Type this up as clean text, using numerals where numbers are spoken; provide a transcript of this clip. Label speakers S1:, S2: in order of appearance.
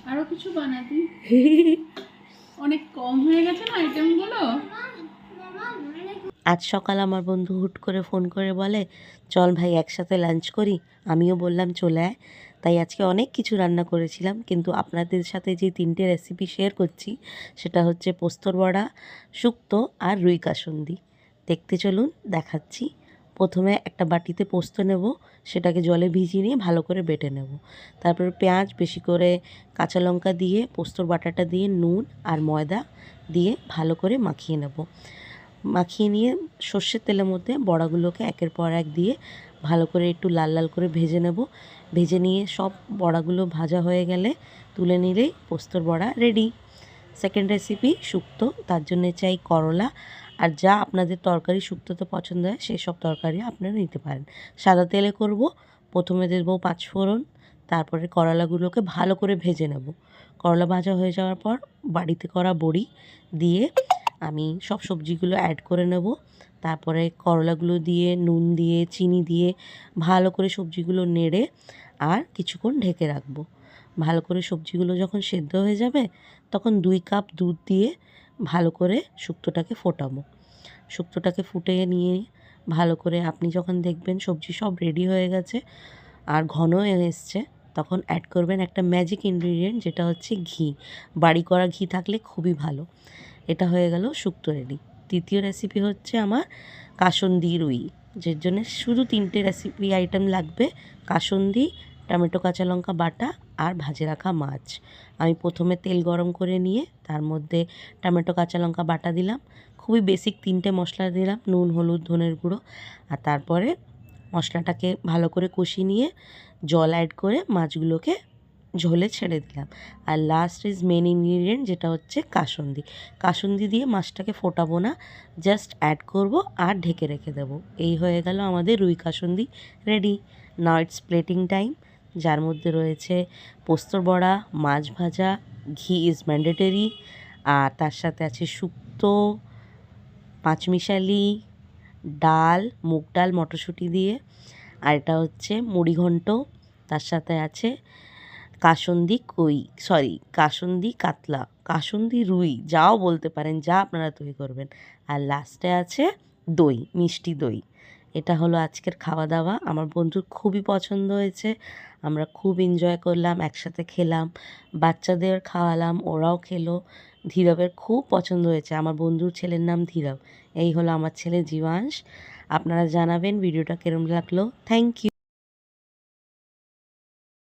S1: আরো কিছু বানাবি? অনেক কম হয়ে গেছে না আইটেমগুলো।
S2: আজ সকাল আমার বন্ধু হুট করে ফোন করে বলে, চল ভাই একসাথে লাঞ্চ করি। আমিও বললাম চলে আয়। তাই আজকে অনেক কিছু রান্না করেছিলাম, কিন্তু আপনাদের সাথে যে 3টে রেসিপি শেয়ার করছি সেটা হচ্ছে পোস্তর বড়া, শুক্তো আর রুই কাসুন্দি। দেখতে চলুন, দেখাচ্ছি। প্রথমে একটা বাটিতে পোস্ত নেব, সেটাকে জলে ভিজিয়ে নিয়ে ভালো করে বেটে নেব। তারপর পেঁয়াজ বেশি করে, কাঁচা লঙ্কা দিয়ে পোস্তর বাটাটা দিয়ে নুন আর ময়দা দিয়ে ভালো করে মাখিয়ে নেব। মাখিয়ে নিয়ে সর্ষের তেলের মধ্যে বড়াগুলোকে একের পর এক দিয়ে ভালো করে একটু লাল লাল করে ভেজে নেব। ভেজে নিয়ে সব বড়াগুলো ভাজা হয়ে গেলে তুলে নিলেই পোস্তর বড়া রেডি। সেকেন্ড রেসিপি শুক্তো। তার জন্য চাই করলা, আর যা আপনাদের তরকারি শুক্তোতে পছন্দ হয় সেই সব তরকারি আপনারা নিতে পারেন। সাদা তেলে করব। প্রথমে দেবো 5 ফোড়ন, তারপরে করলাগুলোকে ভালো করে ভেজে নেব। করলা ভাজা হয়ে যাওয়ার পর বাড়িতে করা বড়ি দিয়ে আমি সব সবজিগুলো অ্যাড করে নেব। তারপরে করলাগুলো দিয়ে নুন দিয়ে চিনি দিয়ে ভালো করে সবজিগুলো নেড়ে আর কিছুক্ষণ ঢেকে রাখবো। ভালো করে সবজিগুলো যখন সেদ্ধ হয়ে যাবে তখন 2 কাপ দুধ দিয়ে ভালো করে শুক্তোটাকে ফোটাবো। শুক্তোটাকে ফুটিয়ে নিয়ে ভালো করে আপনি যখন দেখবেন সবজি সব রেডি হয়ে গেছে আর ঘন এসছে, তখন অ্যাড করবেন একটা ম্যাজিক ইনগ্রিডিয়েন্ট, যেটা হচ্ছে ঘি। বাড়ি করা ঘি থাকলে খুবই ভালো। এটা হয়ে গেল শুক্তো রেডি। তৃতীয় রেসিপি হচ্ছে আমার কাসুন্দি রুই, যার জন্য শুধু 3টে রেসিপি আইটেম লাগবে। কাসুন্দি, টমেটো কাঁচা লঙ্কা বাটা আর ভাজে রাখা মাছ। আমি প্রথমে তেল গরম করে নিয়ে তার মধ্যে টমেটো কাঁচা লঙ্কা বাটা দিলাম, খুবই বেসিক 3টে মশলা দিলাম, নুন হলুদ ধনের গুঁড়ো। আর তারপরে মশলাটাকে ভালো করে কষিয়ে নিয়ে জল অ্যাড করে মাছগুলোকে ঝোলে ছেড়ে দিলাম। আর লাস্ট ইজ মেন ইনগ্রিডিয়েন্ট, যেটা হচ্ছে কাসুন্দি। কাসুন্দি দিয়ে মাছটাকে ফোটাবো না, জাস্ট অ্যাড করব আর ঢেকে রেখে দেবো। এই হয়ে গেল আমাদের রুই kasundi ready. Now it's plating time, যার মধ্যে রয়েছে পোস্তর বড়া, মাছ ভাজা, ঘি ইজ ম্যান্ডেটরি, আর তার সাথে আছে শুক্তো, পাঁচমিশালি, ডাল, মুগ ডাল মটরশুঁটি দিয়ে, আর এটা হচ্ছে মুড়ি ঘন্ট। তার সাথে আছে কাসুন্দি কাতলা, কাসুন্দি রুই, যাও বলতে পারেন, যা আপনারা তৈরি করবেন। আর লাস্টে আছে দই, মিষ্টি দই। এটা হলো আজকের খাওয়া দাওয়া। আমার বন্ধুর খুবই পছন্দ হয়েছে, আমরা খুব এনজয় করলাম, একসাথে খেলাম, বাচ্চাদের খাওয়ালাম, ওরাও খেলো। ধীরবের খুব পছন্দ হয়েছে, আমার বন্ধুর ছেলের নাম ধীরব। এই হলো আমার ছেলে জীবাংশ। আপনারা জানাবেন ভিডিওটা কেরম লাগলো। Thank you.